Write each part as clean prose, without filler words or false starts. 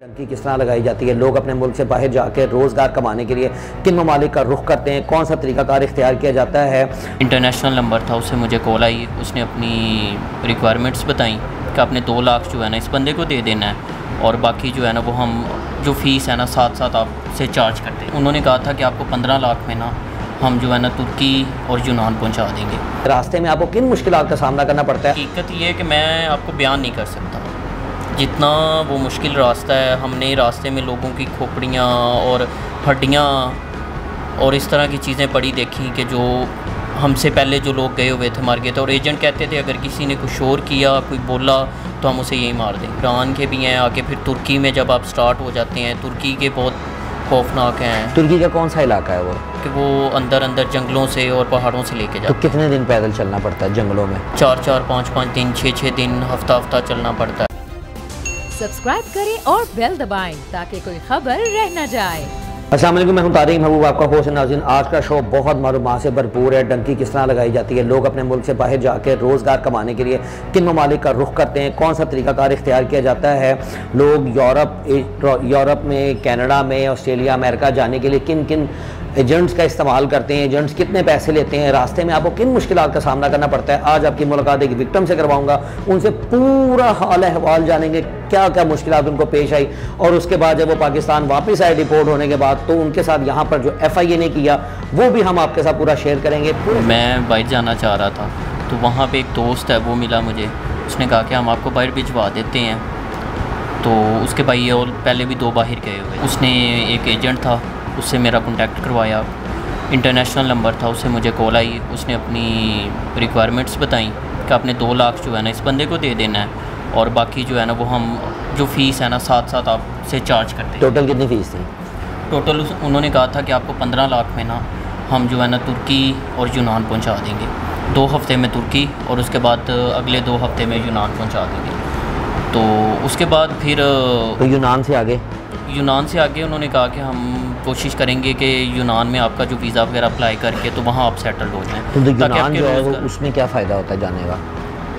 टंकी किस तरह लगाई जाती है, लोग अपने मुल्क से बाहर जाकर रोज़गार कमाने के लिए किन ममालिक का रुख करते हैं, कौन सा तरीकाकार इख्तियार किया जाता है। इंटरनेशनल नंबर था, उससे मुझे कॉल आई, उसने अपनी रिक्वायरमेंट्स बताई कि आपने 2 लाख जो है ना इस बंदे को दे देना है और बाकी जो है ना वो हम जो फ़ीस है ना साथ साथ आपसे चार्ज करते हैं। उन्होंने कहा था कि आपको 15 लाख में ना हम जो है ना तुर्की और यूनान पहुँचा देंगे। रास्ते में आपको किन मुश्किलात का सामना करना पड़ता है? हकीकत ये है कि मैं आपको बयान नहीं कर सकता जितना वो मुश्किल रास्ता है। हमने रास्ते में लोगों की खोपड़ियाँ और हड्डियाँ और इस तरह की चीज़ें पड़ी देखी कि जो हमसे पहले जो लोग गए हुए थे मार गए थे। और एजेंट कहते थे अगर किसी ने कुछ शोर किया, कोई बोला तो हम उसे यही मार देंगे। ईरान के भी हैं, आगे फिर तुर्की में जब आप स्टार्ट हो जाते हैं, तुर्की के बहुत खौफनाक हैं। तुर्की का कौन सा इलाका है वो? कि वो अंदर अंदर जंगलों से और पहाड़ों से लेके जाते। तो कितने दिन पैदल चलना पड़ता है जंगलों में? 4-4, 5-5 दिन, 6-6 दिन, हफ्ता चलना पड़ता है। सब्सक्राइब करें और बेल दबाएं ताकि कोई खबर रह न जाए। अस्सलाम वालेकुम, मैं हूं तारिक महबूब, आपका होस्ट नाज़रीन। आज का शो बहुत मालूमात से भरपूर है। डंकी किस तरह लगाई जाती है, लोग अपने मुल्क से बाहर जाकर रोज़गार कमाने के लिए किन ममालिक का रुख करते हैं, कौन सा तरीकाकार इख्तियार किया जाता है। लोग यूरोप में, कनाडा में, ऑस्ट्रेलिया, अमेरिका जाने के लिए किन किन एजेंट्स का इस्तेमाल करते हैं, एजेंट्स कितने पैसे लेते हैं, रास्ते में आपको किन मुश्किलात का सामना करना पड़ता है। आज आपकी मुलाकात एक विक्टिम से करवाऊंगा, उनसे पूरा हाल अहवाल जानेंगे, क्या क्या मुश्किलात उनको पेश आई। और उसके बाद जब वो पाकिस्तान वापस आए डिपोर्ट होने के बाद, तो उनके साथ यहाँ पर जो FIA ने किया वो भी हम आपके साथ पूरा शेयर करेंगे। मैं बाहर जाना चाह रहा था तो वहाँ पे एक दोस्त है, वो मिला मुझे। उसने कहा कि हम आपको बाहर भिजवा देते हैं। तो उसके भाई और पहले भी 2 बाहर गए हुए। उसने एक एजेंट था, उससे मेरा कॉन्टैक्ट करवाया। इंटरनेशनल नंबर था, उससे मुझे कॉल आई, उसने अपनी रिक्वायरमेंट्स बताई कि आपने 2 लाख जो है ना इस बंदे को दे देना है और बाकी जो है ना वो हम जो फ़ीस है ना साथ साथ आपसे चार्ज करते हैं। टोटल कितनी फ़ीस थी? टोटल उन्होंने कहा था कि आपको 15 लाख में ना हम जो है ना तुर्की और यूनान पहुंचा देंगे। 2 हफ्ते में तुर्की और उसके बाद अगले 2 हफ्ते में यूनान पहुंचा देंगे। तो उसके बाद फिर तो यूनान से आगे उन्होंने कहा कि हम कोशिश करेंगे कि यूनान में आपका जो वीज़ा वगैरह अप्लाई करके तो वहाँ आप सेटल्ड हो जाएँ। तो यूनान जो है वो उसमें क्या फ़ायदा होता है जाने का?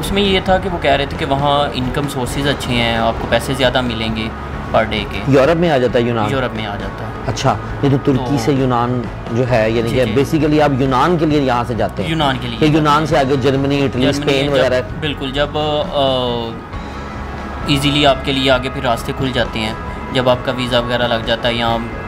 उसमें ये था कि वो कह रहे थे कि वहाँ इनकम सोर्सेज अच्छे हैं, आपको पैसे ज़्यादा मिलेंगे पर डे के। यूरोप में आ जाता है यूनान? यूरोप में आ जाता है। अच्छा, ये तो तुर्की से यूनान जो है, यानी कि बेसिकली आप यूनान के लिए यहाँ से जाते हैं? यूनान के लिए। यूनान से आगे जर्मनी, इटली, स्पेन वगैरह? बिल्कुल, जब ईज़िली आपके लिए आगे फिर रास्ते खुल जाते हैं, जब आपका वीज़ा वगैरह लग जाता है, यहाँ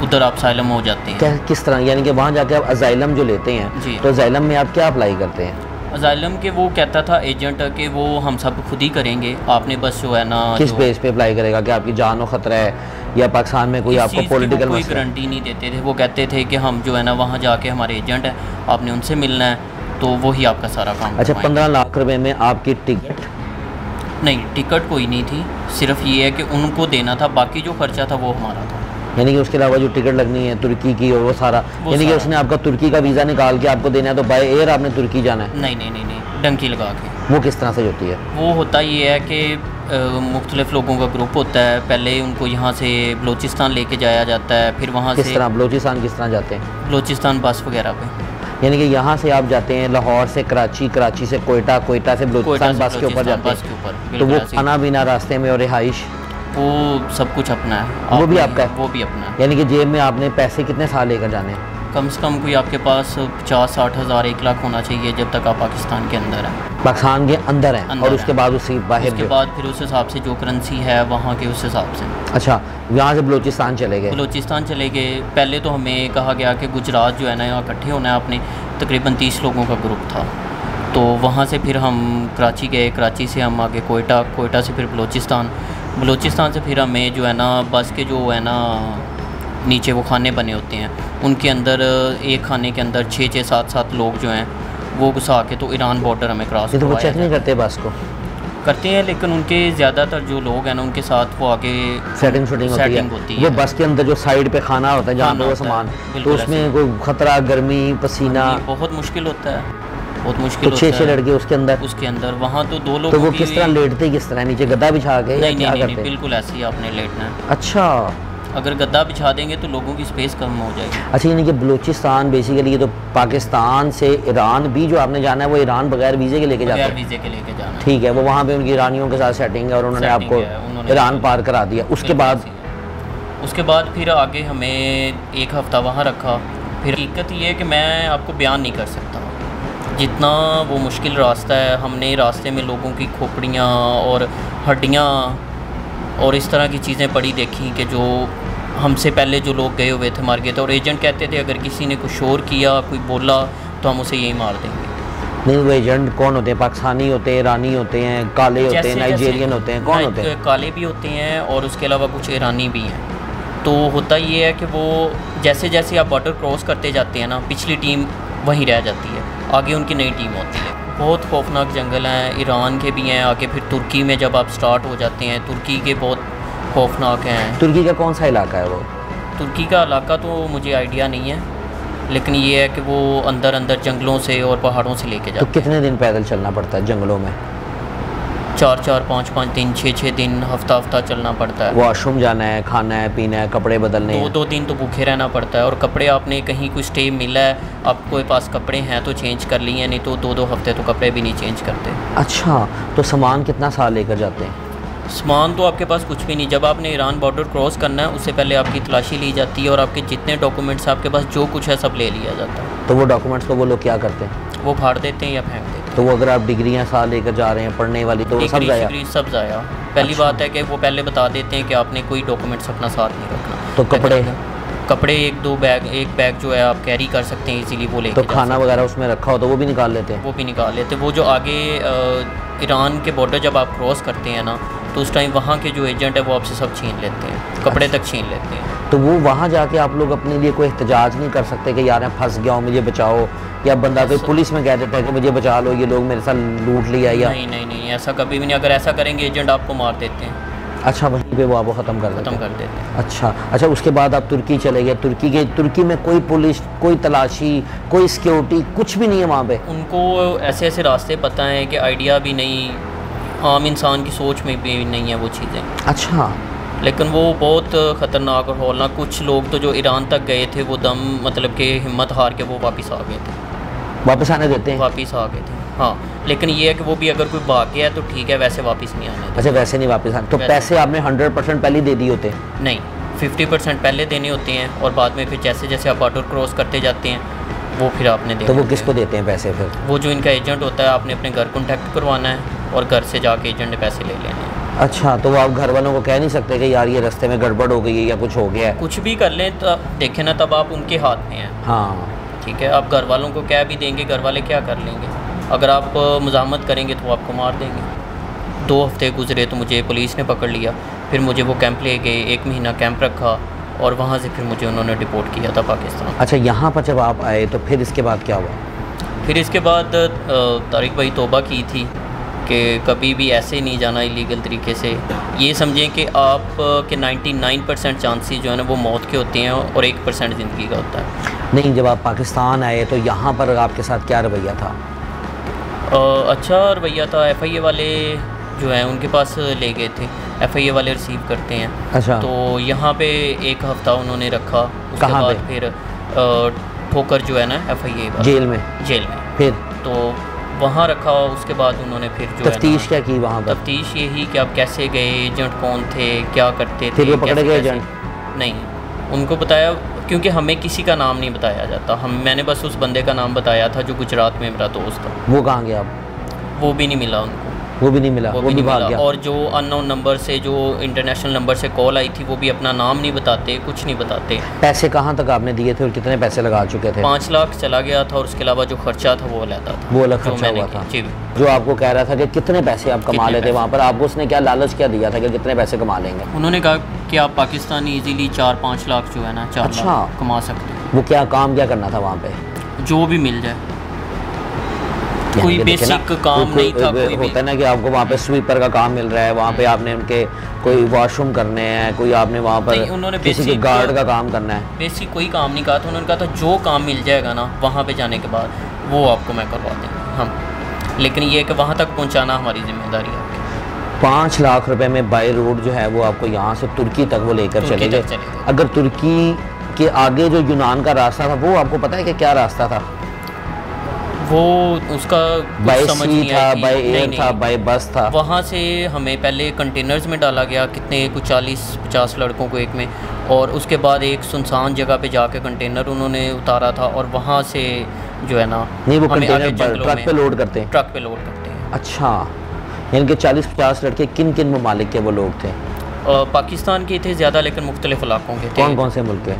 उधर आप असाइलम हो जाते हैं। क्या किस तरह, यानी कि वहाँ जाके आप असाइलम जो लेते हैं, तो असाइलम में आप क्या अप्लाई करते हैं? असाइलम के वो कहता था एजेंट कि वो हम सब खुद ही करेंगे, आपने बस जो है ना किस बेस पे अप्लाई करेगा कि आपकी जान और ख़तरा है या पाकिस्तान में कोई आपको पॉलिटिकल कोई गारंटी नहीं देते थे। वो कहते थे कि हम जो है ना वहाँ जाके हमारे एजेंट हैं, आपने उनसे मिलना है तो वही आपका सारा काम। अच्छा, 15 लाख रुपए में आपकी टिकट? नहीं, टिकट कोई नहीं थी, सिर्फ ये है कि उनको देना था, बाकी जो खर्चा था वो हमारा था। यानी कि उसके अलावा जो टिकट लगनी है तुर्की की और वो सारा, यानी कि उसने आपका तुर्की का वीज़ा निकाल के आपको देना है, तो बाय एयर आपने तुर्की जाना है? नहीं, डंकी लगा के। वो किस तरह से होती है? वो होता ये है कि मुख्तलिफ लोगों का ग्रुप होता है, पहले उनको यहाँ से बलूचिस्तान लेके जाया जाता है, फिर वहाँ से। किस तरह बलूचिस्तान किस तरह जाते हैं? बलूचिस्तान बस वगैरह पे। यानी कि यहाँ से आप जाते हैं लाहौर से कराची, कराची से कोयटा, कोयटा से बलूचिस्तान बस के ऊपर जाते हैं। तो वो खाना पीना रास्ते में और रिहाइश वो सब कुछ अपना है? वो भी आपका है? वो भी अपना है। यानी कि जेब में आपने पैसे कितने साल लेकर जाने हैं? कम से कम कोई आपके पास 50-60 हज़ार 1 लाख होना चाहिए जब तक आप पाकिस्तान के अंदर हैं। पाकिस्तान के अंदर हैं और उसके बाद उससे बाहर? उसके बाद फिर उस हिसाब से जो करेंसी है वहाँ के उस हिसाब से। अच्छा, यहाँ से बलूचिस्तान चले गए? बलूचिस्तान चले गए। पहले तो हमें कहा गया कि गुजरात जो है ना यहाँ इकट्ठे होना है आपने, तकरीबन 30 लोगों का ग्रुप था। तो वहाँ से फिर हम कराची गए, कराची से हम आगे कोयटा, कोयटा से फिर बलूचिस्तान, बलूचिस्तान से फिर हमें जो है ना बस के जो है ना नीचे वो खाने बने होते हैं, उनके अंदर एक खाने के अंदर 6-6, 7-7 लोग जो हैं वो घुसा के तो ईरान बॉर्डर हमें क्रॉस तो वो चेक नहीं करते बस को? करते हैं, लेकिन उनके ज़्यादातर जो लोग हैं ना उनके साथ वो आगे सेटिंग होती है। वो बस के अंदर जो साइड पे खाना होता है जहाँ पे वो सामान, तो उसमें कोई खतरा, गर्मी, पसीना, बहुत मुश्किल होता है, बहुत मुश्किल। तो 6-6 लड़के उसके अंदर वहाँ तो 2 लोग। तो वो किस तरह लेटते, किस तरह नीचे गद्दा बिछा के? नहीं, बिल्कुल ऐसे ही आपने लेटना है। अच्छा, अगर गद्दा बिछा देंगे तो लोगों की स्पेस कम हो जाएगी। अच्छा, यानी कि बलूचिस्तान बेसिकली ये तो पाकिस्तान से ईरान भी जो आपने जाना है वो ईरान बगैर वीज़े के लेके जाते हैं? वीज़े के लेके जाना। ठीक है, वो वहाँ पे उनकी ईरानियों के साथ सेटिंग है और उन्होंने आपको ईरान पार करा दिया। उसके बाद फिर आगे हमें एक हफ़्ता वहाँ रखा। फिर हकीकत ये है कि मैं आपको बयान नहीं कर सकता जितना वो मुश्किल रास्ता है। हमने रास्ते में लोगों की खोपड़ियाँ और हड्डियाँ और इस तरह की चीज़ें पड़ी देखी कि जो हमसे पहले जो लोग गए हुए थे मार गए थे। और एजेंट कहते थे अगर किसी ने कुछ शोर किया, कोई बोला, तो हम उसे यही मार देंगे। नहीं, वो एजेंट कौन होते हैं? पाकिस्तानी होते हैं, ईरानी होते हैं, काले होते हैं, नाइजीरियन होते हैं, कौन होते हैं? काले भी होते हैं और उसके अलावा कुछ ईरानी भी हैं। तो होता ये है कि वो जैसे जैसे आप बॉर्डर क्रॉस करते जाते हैं ना, पिछली टीम वहीं रह जाती है, आगे उनकी नई टीम होती है। बहुत खौफनाक जंगल हैं, ईरान के भी हैं। आगे फिर तुर्की में जब आप स्टार्ट हो जाते हैं, तुर्की के बहुत खौफनाक हैं। तुर्की का कौन सा इलाका है वो? तुर्की का इलाका तो मुझे आइडिया नहीं है, लेकिन ये है कि वो अंदर अंदर जंगलों से और पहाड़ों से लेके जाते हैं। तो कितने दिन पैदल चलना पड़ता है जंगलों में? 4-4, 5-5 दिन, 6-6 दिन, हफ्ता चलना पड़ता है। वॉशरूम जाना है, खाना है, पीना है, कपड़े बदलने हैं। 2-2 दिन तो भूखे रहना पड़ता है। और कपड़े आपने कहीं कोई स्टे मिला है, आपके पास कपड़े हैं तो चेंज कर लिए, नहीं तो 2-2 हफ्ते तो कपड़े भी नहीं चेंज करते। अच्छा, तो सामान कितना साल लेकर जाते हैं? सामान तो आपके पास कुछ भी नहीं। जब आपने ईरान बॉर्डर क्रॉस करना है उससे पहले आपकी तलाशी ली जाती है और आपके जितने डॉक्यूमेंट्स आपके पास जो कुछ है सब ले लिया जाता है। तो वो डॉक्यूमेंट्स को वो लोग क्या करते हैं? वो फाड़ देते हैं या फेंक देते हैं। तो वो अगर आप डिग्रियां साल लेकर जा रहे हैं पढ़ने वाली, तो वो सब जाया? सब जाया। पहली बात है कि वो पहले बता देते हैं कि आपने कोई डॉक्यूमेंट्स अपना साथ नहीं रखना। तो कपड़े 1-2 बैग, एक बैग जो है आप कैरी कर सकते हैं इजीली, वो लेके। तो खाना वगैरह उसमें रखा हो तो वो भी निकाल लेते हैं? वो भी निकाल लेते हैं। वो जो आगे ईरान के बॉर्डर जब आप क्रॉस करते हैं ना, तो उस टाइम वहाँ के जो एजेंट है वो आपसे सब छीन लेते हैं, कपड़े तक छीन लेते हैं। तो वो वहाँ जाके आप लोग अपने लिए कोई एहतजाज नहीं कर सकते कि यार मैं फंस गया हूँ, मुझे बचाओ? या बंदा कोई पुलिस में कह देता है कि मुझे बचा लो, ये लोग मेरे साथ लूट लिया? या नहीं, ऐसा कभी भी नहीं। अगर ऐसा करेंगे एजेंट आपको मार देते हैं। अच्छा, वहीं पे वो आपको ख़त्म कर देते हैं। अच्छा, उसके बाद आप तुर्की चले गए। तुर्की में कोई पुलिस, कोई तलाशी, कोई सिक्योरिटी, कुछ भी नहीं है वहाँ पे? उनको ऐसे ऐसे रास्ते पता हैं कि आइडिया भी नहीं, आम इंसान की सोच में भी नहीं है वो चीज़ें। अच्छा, लेकिन वो बहुत ख़तरनाक और हौलनाक। कुछ लोग तो जो ईरान तक गए थे वो दम मतलब कि हिम्मत हार के वो वापस आ गए थे। वापस आने देते हैं? वापस आ गए थे, हाँ। लेकिन ये है कि वो भी अगर कोई भाग गया है तो ठीक है, वैसे वापस नहीं आने। अच्छा, वैसे नहीं वापस आने। तो पैसे आपने 100% पहले दे दिए होते? नहीं, 50% पहले देने होते हैं और बाद में फिर जैसे जैसे आप बॉर्डर क्रॉस करते जाते हैं वो फिर आपने देने। तो वो किसको देते हैं पैसे फिर? वो जो इनका एजेंट होता है, आपने अपने घर कॉन्टैक्ट करवाना है और घर से जाके एजेंट ने पैसे ले लेने हैं। अच्छा, तो वो आप घर वालों को कह नहीं सकते कि यार ये रास्ते में गड़बड़ हो गई है या कुछ हो गया है? कुछ भी कर लें तो देखें ना, तब आप उनके हाथ में हैं। हाँ, ठीक है। आप घर वालों को कह भी देंगे, घर वाले क्या कर लेंगे? अगर आप मुज़ाहमत करेंगे तो आपको मार देंगे। 2 हफ्ते गुजरे तो मुझे पुलिस ने पकड़ लिया। फिर मुझे वो कैंप ले गए, 1 महीना कैंप रखा और वहाँ से फिर मुझे उन्होंने डिपोर्ट किया था पाकिस्तान। अच्छा, यहाँ पर जब आप आए तो फिर इसके बाद क्या हुआ? फिर इसके बाद तारिक भाई तौबा की थी कि कभी भी ऐसे नहीं जाना इलीगल तरीके से। ये समझें कि आप के 99% चांसेस जो है ना वो मौत के होते हैं और 1% ज़िंदगी का होता है। नहीं, जब आप पाकिस्तान आए तो यहाँ पर आपके साथ क्या रवैया था? अच्छा रवैया था। FIA वाले जो हैं उनके पास ले गए थे। FIA वाले रिसीव करते हैं। अच्छा, तो यहाँ पे 1 हफ़्ता उन्होंने रखा। उसके बाद फिर ठोकर जो है ना FIA जेल में फिर तो वहाँ रखा। उसके बाद उन्होंने फिर जो तफ्तीश क्या की वहाँ पर? तफ्तीश यही कि आप कैसे गए, एजेंट कौन थे, क्या करते थे। फिर वो पकड़े गए एजेंट? नहीं, उनको बताया, क्योंकि हमें किसी का नाम नहीं बताया जाता। मैंने बस उस बंदे का नाम बताया था जो गुजरात में मेरा दोस्त था। वो कहाँ गया अब? वो भी नहीं मिला उनको। वो भी नहीं मिला? वो भी भाग गया। और जो अननोन नंबर से, जो इंटरनेशनल नंबर से कॉल आई थी, वो भी अपना नाम नहीं बताते, कुछ नहीं बताते। पैसे कहाँ तक आपने दिए थे और कितने पैसे लगा चुके थे? 5 लाख चला गया था और उसके अलावा जो खर्चा था वो अलग था। वो अलग खर्चा हुआ था? जी। जो आपको कह रहा था कि कितने पैसे आप कमा लेते वहाँ पर, आपको उसने क्या लालच क्या दिया था कि कितने पैसे कमा लेंगे? उन्होंने कहा कि आप पाकिस्तानी इजीली 4-5 लाख जो है ना 4 लाख कमा सकते हैं। वो क्या काम क्या करना था वहाँ पे? जो भी मिल जाए, कोई बेसिक काम नहीं था। कोई होता है ना कि आपको वहाँ पे स्वीपर का काम मिल रहा है, वहाँ पे आपने उनके कोई वॉशरूम करने हैं, कोई आपने वहाँ पर किसी के गार्ड का काम करना है। बेसिक कोई काम नहीं कहा था। उन्होंने कहा था जो काम मिल जाएगा ना वहाँ पे जाने के बाद वो आपको मैं करवा देंगे हम, लेकिन ये कि वहाँ तक पहुँचाना हमारी जिम्मेदारी है। 5 लाख रुपए में बाई रोड जो है वो आपको यहाँ से तुर्की तक वो लेकर चले गए। अगर तुर्की के आगे जो यूनान का रास्ता था वो आपको पता है कि क्या रास्ता था? वो उसका बाय समझ सी नहीं था, आई थी। बाय एयर नहीं, था, बाय बस था? वहाँ से हमें पहले कंटेनर्स में डाला गया, कितने कुछ 40-50 लड़कों को एक में, और उसके बाद एक सुनसान जगह पे जाके कंटेनर उन्होंने उतारा था, और वहाँ से जो है ना नहीं, वो हमें आगे कंटेनर जंगलों ट्रक में पे लोड करते हैं? ट्रक पे लोड करते हैं। अच्छा, यानी कि 40-50 लड़के किन किन ममालिक के वो लोग थे? पाकिस्तान के थे ज़्यादा, लेकिन मुख्तलिफ इलाकों के थे। कौन कौन से मुल्क के?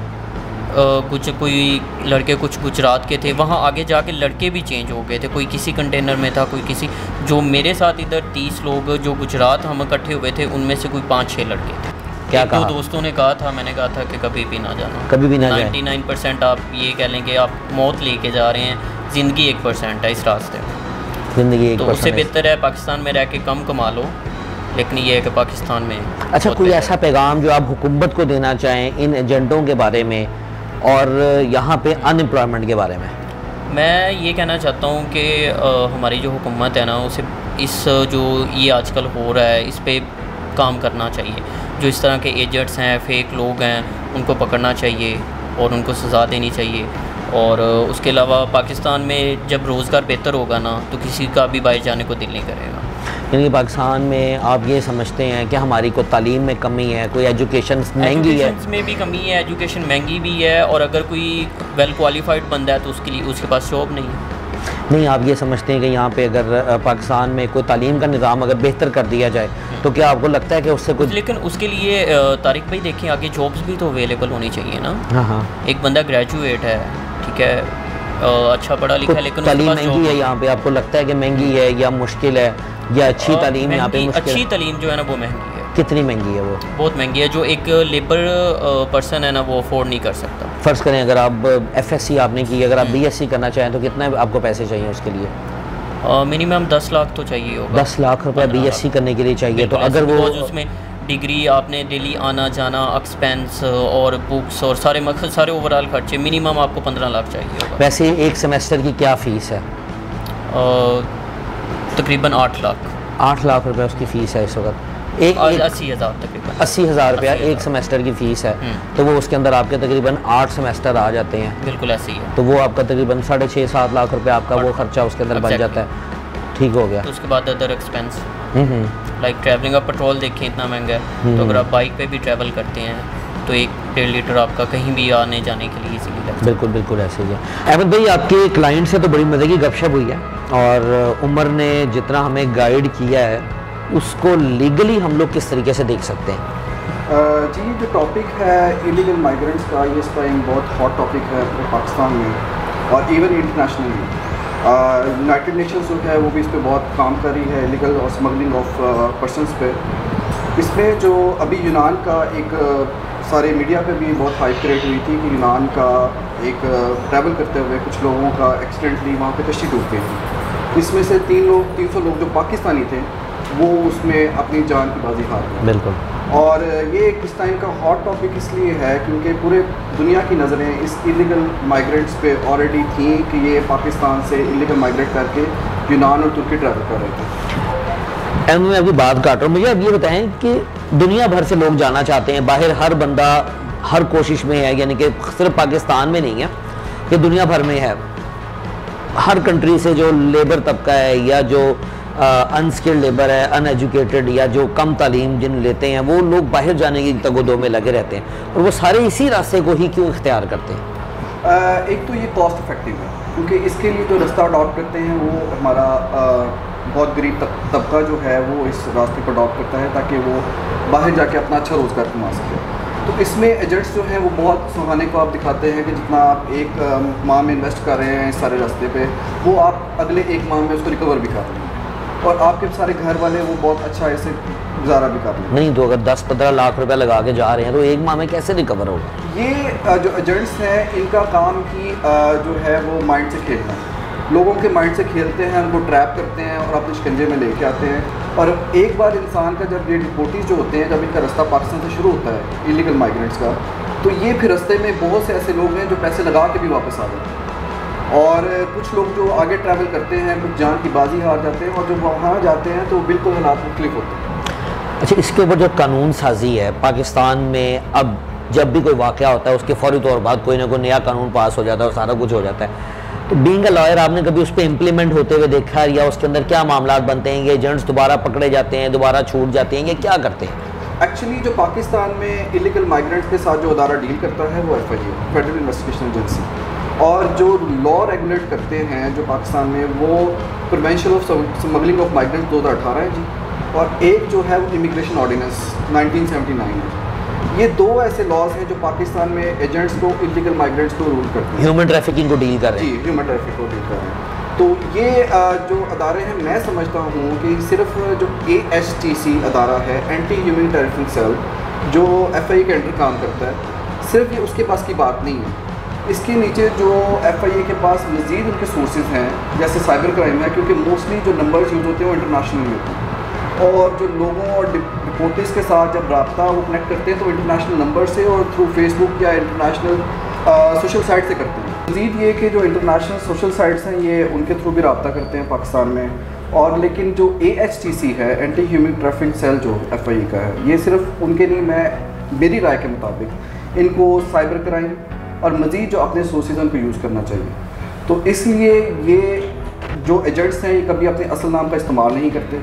कुछ कोई लड़के कुछ गुजरात के थे। वहाँ आगे जाके लड़के भी चेंज हो गए थे, कोई किसी कंटेनर में था, कोई किसी। जो मेरे साथ इधर 30 लोग जो गुजरात हम इकट्ठे हुए थे, उनमें से कोई 5-6 लड़के थे। क्या एक कहा? दो दोस्तों ने कहा था, मैंने कहा था कि कभी भी ना जाना, कभी भी ना जाए। 99% आप ये कह लें कि आप मौत लेके जा रहे हैं, ज़िंदगी 1% है इस रास्ते में। ज़िंदगी तो उससे बेहतर है पाकिस्तान में रह के कम कमा लो, लेकिन ये है कि पाकिस्तान में। अच्छा, कोई ऐसा पैगाम जो आप हुकूमत को देना चाहें इन एजेंटों के बारे में और यहाँ पे अनएम्प्लॉयमेंट के बारे में? मैं ये कहना चाहता हूँ कि हमारी जो हुकूमत है ना, उसे इस जो ये आजकल हो रहा है, इस पे काम करना चाहिए। जो इस तरह के एजेंट्स हैं, फेक लोग हैं, उनको पकड़ना चाहिए और उनको सज़ा देनी चाहिए। और उसके अलावा पाकिस्तान में जब रोज़गार बेहतर होगा ना, तो किसी का भी बाहर जाने को दिल नहीं करेगा। यानी कि पाकिस्तान में आप ये समझते हैं कि हमारी को तालीम में कमी है, कोई एजुकेशन महंगी है? एजुकेशन में भी कमी है, एजुकेशन महंगी भी है, और अगर कोई वेल क्वालिफाइड बंदा है तो उसके लिए उसके पास जॉब नहीं है। नहीं, आप ये समझते हैं कि यहाँ पे अगर पाकिस्तान में कोई तालीम का निज़ाम अगर बेहतर कर दिया जाए तो क्या आपको लगता है कि उससे कुछ? लेकिन उसके लिए तारिक भाई देखिए, आगे जॉब्स भी तो अवेलेबल होनी चाहिए ना। हाँ हाँ, एक बंदा ग्रेजुएट है, ठीक है, अच्छा पढ़ा लिखा है, लेकिन तालीम महंगी है यहाँ पे? आपको लगता है कि महंगी है या मुश्किल है, या अच्छी तालीम यहाँ पे मुश्किल? अच्छी तालीम जो है ना वो महंगी है। कितनी महंगी है वो? बहुत महंगी है, जो एक लेबर पर्सन है ना वो अफोर्ड नहीं कर सकता। फ़र्ज़ करें अगर आप FSC आपने की, अगर आप BSc करना चाहें तो कितना आपको पैसे चाहिए उसके लिए? मिनिमम 10 लाख तो चाहिए होगा। 10 लाख रुपये BSc करने के लिए चाहिए। तो अगर वो उसमें डिग्री, आपने डेली आना जाना, एक्सपेंस और बुक्स और सारे ओवरऑल खर्चे, मिनिमम आपको 15 लाख चाहिए होगा। वैसे एक सेमेस्टर की क्या फ़ीस है? तकरीबन 8 लाख। 8 लाख रुपए उसकी फ़ीस है इस वक्त। 80,000 तकरीबन। 80,000 रुपया एक सेमेस्टर की फ़ीस है। तो वो उसके अंदर आपके तकरीबन 8 सेमेस्टर आ जाते हैं। बिल्कुल ऐसे ही है। तो वो आपका तकरीबन 6.5-7 लाख रुपए आपका वो खर्चा उसके अंदर बन जाता है। ठीक हो गया। तो उसके बाद अदर एक्सपेंस लाइक ट्रैवलिंग का पेट्रोल देखें इतना महंगा है, तो अगर आप बाइक पे भी ट्रैवल करते हैं तो 1-1.5 लीटर आपका कहीं भी आने जाने के लिए इजीली लगता है। बिल्कुल बिल्कुल ऐसे ही है। अहमद भाई, आपके क्लाइंट से तो बड़ी मज़े की गपशप हुई है, और उमर ने जितना हमें गाइड किया है उसको लीगली हम लोग किस तरीके से देख सकते हैं? जी, जो टॉपिक है इलीगल माइग्रेंट्स का, ये इस टाइम बहुत हॉट टॉपिक है पूरे पाकिस्तान में और इवन इंटरनेशनली। यूनाइटेड नेशंस जो है वो भी इस पे बहुत काम कर रही है, इलीगल और स्मगलिंग ऑफ पर्सनस पे। इसमें जो अभी यूनान का एक सारे मीडिया पे भी बहुत हाइप क्रिएट हुई थी कि यूनान का एक ट्रैवल करते हुए कुछ लोगों का एक्सीडेंटली वहाँ पे कश्ती डूब गई थी। इसमें से 300 लोग जो पाकिस्तानी थे वो उसमें अपनी जान की बाजी हार गए। बिल्कुल। और ये इस टाइम का हॉट टॉपिक इसलिए है क्योंकि पूरे दुनिया की नज़रें इस इलीगल माइग्रेंट्स पे ऑलरेडी थी कि ये पाकिस्तान से इलीगल माइग्रेट करके यूनान और तुर्की ट्रैवल कर रहे थे। मैं अभी बात काट रहा हूँ, मुझे अब ये बताएं कि दुनिया भर से लोग जाना चाहते हैं बाहर, हर बंदा हर कोशिश में है, यानी कि सिर्फ पाकिस्तान में नहीं है, ये दुनिया भर में है। हर कंट्री से जो लेबर तबका है या जो अनस्किल्ड लेबर है, अनएजुकेटेड या जो कम तालीम जिन लेते हैं, वो लोग बाहर जाने की तगोदो में लगे रहते हैं, और वो सारे इसी रास्ते को ही क्यों इख्तियार करते हैं? एक तो ये कॉस्ट इफेक्टिव है, क्योंकि इसके लिए जो रास्ता अडॉप्ट करते हैं वो हमारा बहुत गरीब तबका जो है वो इस रास्ते को अडॉप्ट करता है ताकि वो बाहर जाके अपना अच्छा रोज़गार कमा सके। तो इसमें एजेंट्स जो हैं वो बहुत सुहाने को आप दिखाते हैं कि जितना आप एक माह में इन्वेस्ट कर रहे हैं इस सारे रास्ते पे, वो आप अगले 1 माह में उसको रिकवर भी कर रहे हैं, और आपके सारे घर वाले वो बहुत अच्छा ऐसे गुजारा भी कर रहे हैं। नहीं तो अगर 10-15 लाख रुपए लगा के जा रहे हैं तो 1 माह में कैसे रिकवर होगा? ये जो एजेंट्स हैं इनका काम ही जो है वो माइंड से खेलना है, लोगों के माइंड से खेलते हैं, उनको ट्रैप करते हैं और अपने शिकंजे में लेके आते हैं। और एक बार इंसान का जब ये डिपोर्टीज जो होते हैं, जब इनका रास्ता पाकिस्तान से शुरू होता है इलीगल माइग्रेंट्स का, तो ये फिर रास्ते में बहुत से ऐसे लोग हैं जो पैसे लगा के भी वापस आ जाते हैं, और कुछ लोग जो आगे ट्रैवल करते हैं कुछ जान की बाजी हार जाते हैं, और जब वहाँ जाते हैं तो बिल्कुल हालात मुख्तलिफ होते हैं। अच्छा, इसके ऊपर जो कानून साजी है पाकिस्तान में, अब जब भी कोई वाक़या होता है उसके फ़ौरी तौर बाद कोई ना कोई नया कानून पास हो जाता है और सारा कुछ हो जाता है, तो बीइंग अ लॉयर आपने कभी उस पर इम्प्लीमेंट होते हुए देखा है, या उसके अंदर क्या मामला बनते हैं? ये एजेंट्स दोबारा पकड़े जाते हैं, दोबारा छूट जाते हैं, ये क्या करते हैं? एक्चुअली जो पाकिस्तान में इलीगल माइग्रेंट के साथ जो अदारा डील करता है वो FIA, फेडरल इन्वेस्टिगेशन एजेंसी, और जो लॉ रेगुलेट करते हैं जो पाकिस्तान में वो prevention of smuggling of migrants 2018 है जी, और एक जो है वो इमिग्रेशन ऑर्डिनेंस 1979 है। ये दो ऐसे लॉज हैं जो पाकिस्तान में एजेंट्स को इलीगल माइग्रेंट्स को रूल करते हैं, ह्यूमन ट्रैफिकिंग को डील कर रहे हैं। जी, ह्यूमन ट्रैफिक को डील कर रहे हैं। तो ये जो अदारे हैं, मैं समझता हूँ कि सिर्फ जो AHTC अदारा है, एंटी ह्यूमन ट्रैफिकिंग सेल, जो FIA के अंडर काम करता है, सिर्फ ये उसके पास की बात नहीं है। इसके नीचे जो FIA के पास मज़ीद उनके सोर्सेज हैं, जैसे साइबर क्राइम है, क्योंकि मोस्टली जो नंबर्स यूज़ होते हैं वो इंटरनेशनल होते हैं, और जो लोगों और डिपोर्टिस के साथ जब रब्ता वो कनेक्ट करते हैं तो इंटरनेशनल नंबर से और थ्रू फेसबुक या इंटरनेशनल सोशल साइट से करते हैं। मज़ीद ये कि जो इंटरनेशनल सोशल साइट्स हैं ये उनके थ्रू भी रब्ता करते हैं पाकिस्तान में, और लेकिन जो AHTC है, एंटी ह्यूमन ट्रैफिकिंग सेल जो FIA का है, ये सिर्फ उनके नहीं, मेरी राय के मुताबिक इनको साइबर क्राइम और मज़ीद जो अपने सोर्सेज हैं उनको यूज़ करना चाहिए। तो इसलिए ये जो एजेंट्स हैं ये कभी अपने असल नाम का इस्तेमाल नहीं करते,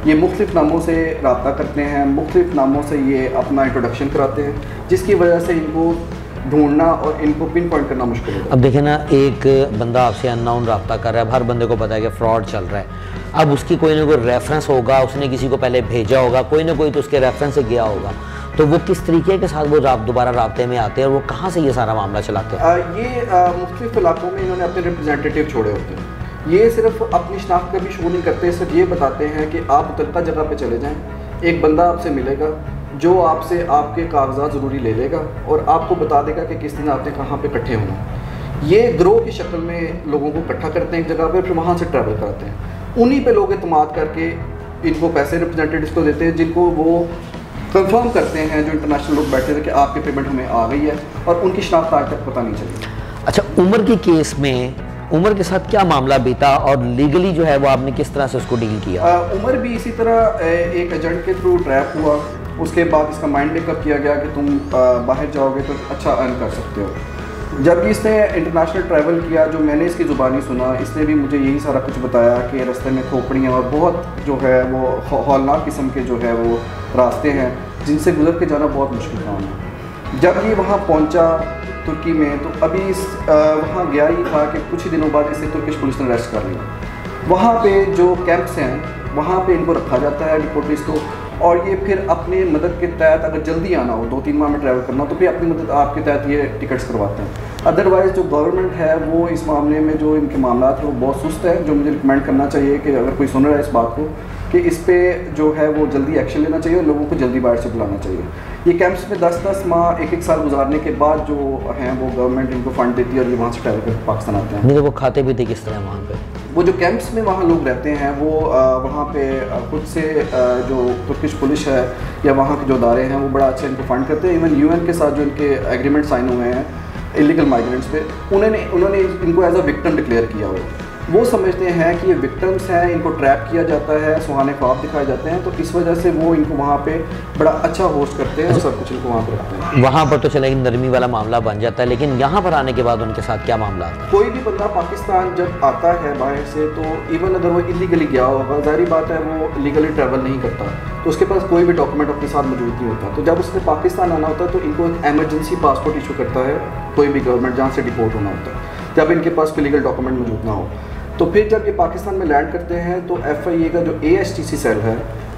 ये मुख्तलिफ़ नामों से रब्ता करते हैं, मुख्तलिफ़ नामों से ये अपना इंट्रोडक्शन कराते हैं, जिसकी वजह से इनको ढूंढना और इनको पिन पॉइंट करना मुश्किल है। अब देखें ना, एक बंदा आपसे अननोन रब्ता कर रहा है, हर बंदे को पता है कि फ्रॉड चल रहा है। अब उसकी कोई ना कोई रेफरेंस होगा, उसने किसी को पहले भेजा होगा, कोई ना कोई तो उसके रेफरेंस से गया होगा, तो वो किस तरीके के साथ वो दोबारा राब्ते में आते हैं और वो कहाँ से ये सारा मामला चलाते हैं? ये मुख्तलिफ इलाकों में इन्होंने अपने रिप्रेजेंटेटिव छोड़े होते हैं। ये सिर्फ अपनी शनाख्त का भी शो नहीं करते, सिर्फ ये बताते हैं कि आप मुतल्लिका जगह पे चले जाएं, एक बंदा आपसे मिलेगा जो आपसे आपके कागजात ज़रूरी ले लेगा और आपको बता देगा कि किस दिन आपने कहाँ पे इकट्ठे होना। ये ग्रोह की शक्ल में लोगों को इकट्ठा करते हैं एक जगह पे, फिर वहाँ से ट्रैवल कराते हैं। उन्हीं पे लोग एतमाद करके इनको पैसे रिप्रेजेंटेटिव्स को देते हैं, जिनको वो कंफर्म करते हैं, जो इंटरनेशनल लोग बैठे थे कि आपकी पेमेंट हमें आ गई है, और उनकी शनाख्त आज तक पता नहीं चली। अच्छा, उमर के केस में उमर के साथ क्या मामला बीता और लीगली जो है वो आपने किस तरह से उसको डील किया? उमर भी इसी तरह एक एजेंट के थ्रू ट्रैप हुआ, उसके बाद इसका माइंड मेकअप किया गया कि तुम बाहर जाओगे तो अच्छा अर्न कर सकते हो। जब इसने इंटरनेशनल ट्रैवल किया, जो मैंने इसकी ज़ुबानी सुना, इसने भी मुझे यही सारा कुछ बताया कि रास्ते में खोपड़ियाँ और बहुत जो है वो हौलनाक किस्म के जो है वो रास्ते हैं जिनसे गुजर के जाना बहुत मुश्किल काम है। जब ये वहाँ पहुँचा तुर्की में, तो अभी वहाँ गया ही था कि कुछ ही दिनों बाद इसे तुर्किश पुलिस ने अरेस्ट कर लिया। वहाँ पे जो कैंप्स हैं वहाँ पे इनको रखा जाता है डिपोर्टीज को, और ये फिर अपनी मदद के तहत अगर जल्दी आना हो, 2-3 माह में ट्रैवल करना हो, तो फिर अपनी मदद आपके तहत ये टिकट्स करवाते हैं। अदरवाइज़ जो गवर्नमेंट है वो इस मामले में जो इनके मामला है वो बहुत सुस्त है, जो मुझे रिकमेंड करना चाहिए कि अगर कोई सुन रहा है इस बात को कि इस पर जो है वो जल्दी एक्शन लेना चाहिए और लोगों को जल्दी बाहर से बुलाना चाहिए। ये कैंप्स में 10-10 माह 1-1 साल गुजारने के बाद जो हैं वो गवर्नमेंट इनको फ़ंड देती है और ये वहाँ से ट्रैवल करके पाकिस्तान आते हैं। नहीं तो वो खाते भी थे किस तरह वहाँ पे? वो जो कैंप्स में वहाँ लोग रहते हैं वो वहाँ पे खुद से जो तुर्किश पुलिस है या वहाँ के जो अदारे हैं वो बड़ा अच्छा इनको फ़ंड करते हैं। इवन UN के साथ जो इनके एग्रीमेंट साइन हुए हैं इलीगल माइग्रेंट्स पे, उन्होंने इनको एज अ विक्टिम डिक्लेयर किया हुआ। वो समझते हैं कि ये विक्टिम्स हैं, इनको ट्रैप किया जाता है, सुहाने ख्वाब दिखाए जाते हैं, तो इस वजह से वो इनको वहाँ पे बड़ा अच्छा होस्ट करते हैं और सब कुछ इनको वहाँ पे रखते हैं। वहाँ पर तो चला एक नरमी वाला मामला बन जाता है, लेकिन यहाँ पर आने के बाद उनके साथ क्या मामला आता है? कोई भी बंदा पाकिस्तान जब आता है बाहर से, तो इवन अगर वो इलीगली गया होगा, ज़ाहिर बात है वो लीगली ट्रैवल नहीं करता, तो उसके पास कोई भी डॉक्यूमेंट अपने साथ मौजूद नहीं होता। तो जब उसने पाकिस्तान आना होता है तो इनको एक एमरजेंसी पासपोर्ट इशू करता है कोई भी गवर्नमेंट जहाँ से डिपोर्ट होना होता है, जब इनके पास कोई लीगल डॉक्यूमेंट मौजूद ना हो। तो फिर जब ये पाकिस्तान में लैंड करते हैं तो FIA का जो AHTC सेल है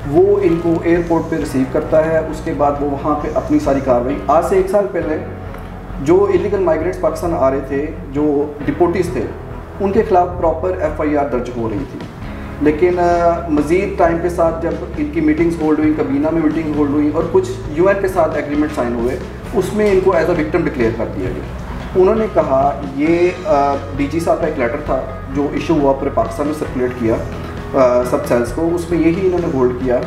वो इनको एयरपोर्ट पे रिसीव करता है। उसके बाद वो वहाँ पे अपनी सारी कार्रवाई, आज से 1 साल पहले जो इलीगल माइग्रेंट्स पाकिस्तान आ रहे थे, जो डिपोर्टीज थे, उनके खिलाफ प्रॉपर FIR दर्ज हो रही थी। लेकिन मज़ीद टाइम के साथ जब इनकी मीटिंग्स होल्ड हुई, कबीना में मीटिंग होल्ड हुई और कुछ UN के साथ एग्रीमेंट साइन हुए, उसमें इनको एज अ विक्टिम डिक्लेयर कर दिया गया। उन्होंने कहा, ये DG साहब का एक लेटर था जो इशू हुआ पूरे पाकिस्तान में सर्कुलेट किया सब सेल्स को, उसमें यही इन्होंने होल्ड किया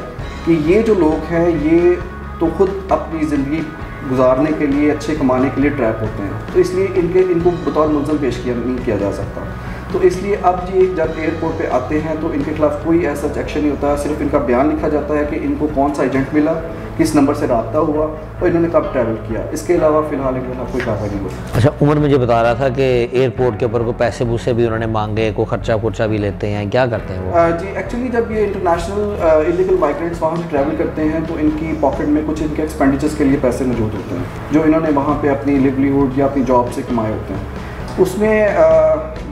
कि ये जो लोग हैं ये तो खुद अपनी ज़िंदगी गुजारने के लिए, अच्छे कमाने के लिए ट्रैप होते हैं, तो इसलिए इनको बतौर मुलज़म पेश किया नहीं किया जा सकता। तो तो इसलिए अब ये जब एयरपोर्ट पे आते हैं तो इनके खिलाफ कोई ऐसा एक्शन नहीं होता, सिर्फ इनका बयान लिखा जाता है कि इनको कौन सा एजेंट मिला, किस नंबर से रब्ता हुआ और इन्होंने कब ट्रैवल किया। इसके अलावा फ़िलहाल इनके खिलाफ कोई कार्रवाई नहीं होती। अच्छा, उमर मुझे बता रहा था कि एयरपोर्ट के ऊपर को पैसे पूसे भी उन्होंने मांगे, को खर्चा खुर्चा भी लेते हैं, क्या करते हैं वो? जी एक्चुअली जब ये इंटरनेशनल इलीगल माइग्रेंट्स वहाँ से ट्रैवल करते हैं तो इनकी पॉकेट में कुछ इनके एक्सपेंडिचर्स के लिए पैसे मौजूद होते हैं जो इन्होंने वहाँ पे अपनी लिवलीहुड या अपनी जॉब से कमाए होते हैं। उसमें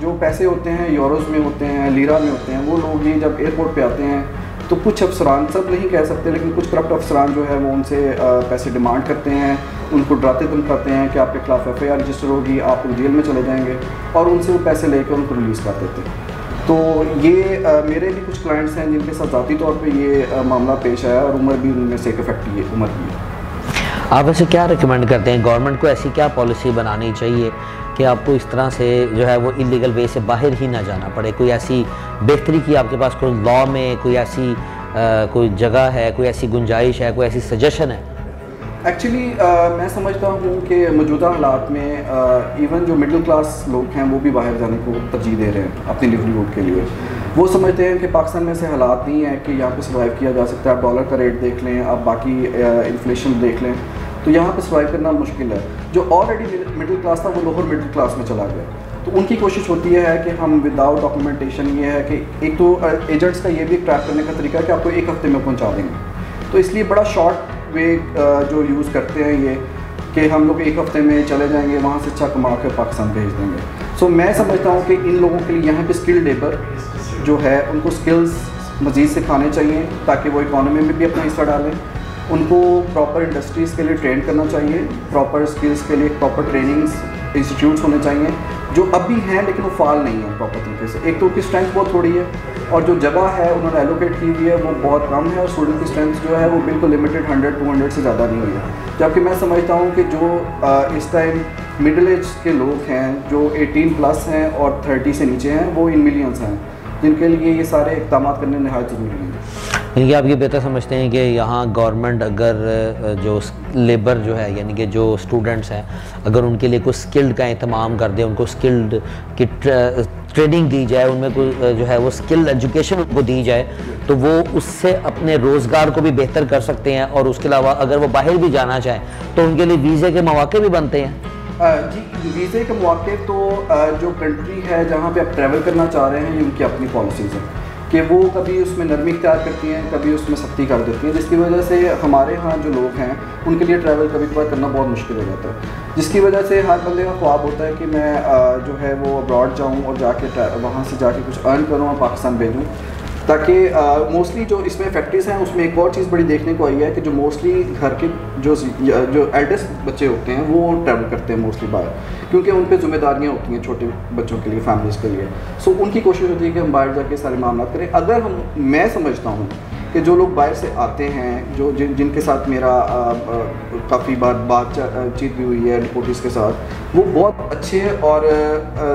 जो पैसे होते हैं यूरोज़ में होते हैं, लीरा में होते हैं। वो लोग ये जब एयरपोर्ट पे आते हैं तो कुछ अफसरान, सब नहीं कह सकते लेकिन कुछ करप्ट अफसरान जो है वो उनसे पैसे डिमांड करते हैं, उनको डराते धमकाते हैं कि आपके खिलाफ FIR रजिस्टर होगी, आप जेल में चले जाएंगे और उनसे वो पैसे लेकर उनको रिलीज़ कर देते हैं। तो ये मेरे भी कुछ क्लाइंट्स हैं जिनके साथ ज़ाती तौर पे ये मामला पेश आया और उम्र भी उनमें से एक इफेक्ट ये उम्र भी है। आप ऐसे क्या रिकमेंड करते हैं, गवर्नमेंट को ऐसी क्या पॉलिसी बनानी चाहिए कि आपको इस तरह से जो है वो इलीगल वे से बाहर ही ना जाना पड़े? कोई ऐसी बेहतरी की आपके पास कोई लॉ में कोई ऐसी कोई जगह है, कोई ऐसी गुंजाइश है, कोई ऐसी सजेशन है? एक्चुअली मैं समझता हूँ कि मौजूदा हालात में इवन जो मिडिल क्लास लोग हैं वो भी बाहर जाने को तरजीह दे रहे हैं अपनी लिवलीहुड के लिए। वो समझते हैं कि पाकिस्तान में से हालात नहीं है कि यहाँ पे सर्वाइव किया जा सकता है। आप डॉलर का रेट देख लें, आप बाकी इन्फ्लेशन देख लें, तो यहाँ पे सर्वाइव करना मुश्किल है। जो ऑलरेडी मिडिल क्लास था वो लोअर मिडिल क्लास में चला गया। तो उनकी कोशिश होती है कि हम विदाउट डॉक्यूमेंटेशन, ये है कि एक तो एजेंट्स का ये भी ट्रैप करने का तरीका है कि आपको एक हफ्ते में पहुँचा देंगे। तो इसलिए बड़ा शॉर्ट वे जो यूज़ करते हैं ये कि हम लोग एक हफ्ते में चले जाएंगे, वहाँ से अच्छा कमा कर पाकिस्तान भेज देंगे। सो मैं समझता हूँ कि इन लोगों के लिए यहाँ पे स्किल्ड लेबर जो है उनको स्किल्स मज़ीद सिखाने चाहिए ताकि वो इकॉनमी में भी अपना हिस्सा डालें। उनको प्रॉपर इंडस्ट्रीज़ के लिए ट्रेन करना चाहिए, प्रॉपर स्किल्स के लिए प्रॉपर ट्रेनिंग्स इंस्टीट्यूट्स होने चाहिए जो अभी हैं लेकिन वो फाल नहीं है प्रॉपर तरीके से। एक तो उनकी स्ट्रेंथ बहुत थोड़ी है और जो जगह है उन्होंने एलोकेट की हुई है वो बहुत कम है और स्टूडेंट की स्ट्रेंथ जो है वो बिल्कुल लिमिटेड 100-200 से ज़्यादा नहीं हुई है। जबकि मैं समझता हूँ कि जो इस टाइम मिडिल एज के लोग हैं जो 18+ हैं और 30 से नीचे हैं वो इन मिलियंस हैं जिनके लिए ये सारे इक़दाम करने नहायत ज़रूरी हैं। यानी कि आप ये बेहतर समझते हैं कि यहाँ गवर्नमेंट अगर जो लेबर जो है यानी कि जो स्टूडेंट्स हैं अगर उनके लिए कुछ स्किल्ड का इंतमाम कर दे, उनको स्किल्ड की ट्रेनिंग दी जाए, उनमें कोई जो है वो स्किल एजुकेशन उनको दी जाए तो वो उससे अपने रोज़गार को भी बेहतर कर सकते हैं। और उसके अलावा अगर वो बाहर भी जाना चाहें तो उनके लिए वीज़े के मौके भी बनते हैं। जी वीज़े के मौके तो जो कंट्री है जहाँ पे आप ट्रैवल करना चाह रहे हैं ये उनकी अपनी पॉलिसीज़ हैं कि वो कभी उसमें नरमी इख्तियार करती हैं, कभी उसमें सख्ती कर देती हैं, जिसकी वजह से हमारे यहाँ जो लोग हैं उनके लिए ट्रैवल कभी कभार करना बहुत मुश्किल हो जाता है। जिसकी वजह से हर बंदे का ख्वाब होता है कि मैं जो है वो अब्रॉड जाऊँ और जाके वहाँ से जाके कुछ अर्न करूँ और पाकिस्तान भेजूँ। ताकि मोस्टली जो इसमें फैक्ट्रीज़ हैं उसमें एक और चीज़ बड़ी देखने को आई है कि जो मोस्टली घर के जो एल्डेस्ट बच्चे होते हैं वो ट्रैवल करते हैं मोस्टली बाहर क्योंकि उन पर जिम्मेदारियाँ होती हैं छोटे बच्चों के लिए, फैमिलीज़ के लिए। सो उनकी कोशिश होती है कि हम बाहर जाके सारे मामला करें। अगर मैं समझता हूँ कि जो लोग बाहर से आते हैं जो जिनके साथ मेरा काफ़ी बार बातचीत भी हुई है डिपोटीज़ के साथ, वो बहुत अच्छे और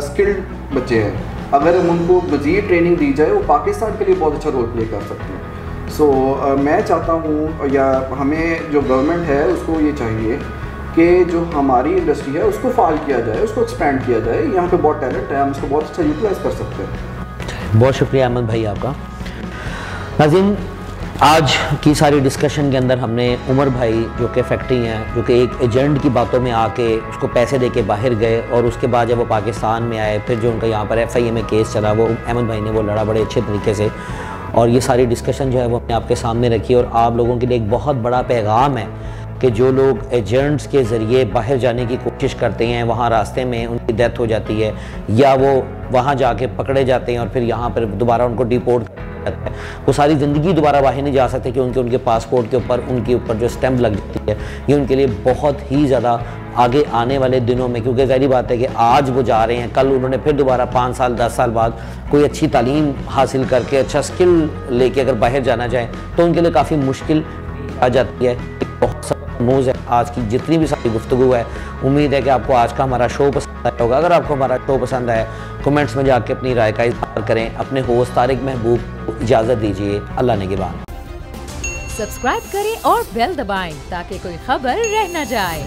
स्किल्ड बच्चे हैं। अगर हम उनको मज़ीद ट्रेनिंग दी जाए वो पाकिस्तान के लिए बहुत अच्छा रोल प्ले कर सकते हैं। सो मैं चाहता हूँ या हमें जो गवर्नमेंट है उसको ये चाहिए कि जो हमारी इंडस्ट्री है उसको फाल किया जाए, उसको एक्सपेंड किया जाए। यहाँ पे बहुत टैलेंट है, हम उसको बहुत अच्छा यूटिलाइज़ कर सकते हैं। बहुत शुक्रिया अहमद भाई आपका। नाज़रीन, आज की सारी डिस्कशन के अंदर हमने उमर भाई जो कि फैक्ट्री हैं, जो कि एक एजेंट की बातों में आके उसको पैसे दे के बाहर गए और उसके बाद जब वो पाकिस्तान में आए फिर जो उनका यहाँ पर FIA में केस चला वो अहमद भाई ने वो लड़ा बड़े अच्छे तरीके से। और ये सारी डिस्कशन जो है वो हमने आपके सामने रखी और आप लोगों के लिए एक बहुत बड़ा पैगाम है कि जो लोग एजेंट्स के ज़रिए बाहर जाने की कोशिश करते हैं, वहाँ रास्ते में उनकी डेथ हो जाती है या वो वहाँ जाके पकड़े जाते हैं और फिर यहाँ पर दोबारा उनको डिपोर्ट करता है, वो सारी ज़िंदगी दोबारा बाहर नहीं जा सकते क्योंकि उनके पासपोर्ट के ऊपर उनके ऊपर जो स्टैम्प लग जाती है। ये उनके लिए बहुत ही ज़्यादा आगे आने वाले दिनों में, क्योंकि ज़ाहिर बात है कि आज वो जा रहे हैं, कल उन्होंने फिर दोबारा 5 साल 10 साल बाद कोई अच्छी तालीम हासिल करके अच्छा स्किल लेके अगर बाहर जाना चाहें तो उनके लिए काफ़ी मुश्किल आ जाती है। बहुत सा न्यूज़ है आज की जितनी भी सारी गुफ्तगू है। उम्मीद है कि आपको आज का हमारा शो पसंद आया होगा। अगर आपको हमारा शो पसंद आया कमेंट्स में जाके अपनी राय का इज़हार करें। अपने होस्ट तारिक महबूब को इजाज़त दीजिए। अल्लाह निगहबान। सब्सक्राइब करें और बेल दबाएं ताकि कोई खबर रह न जाए।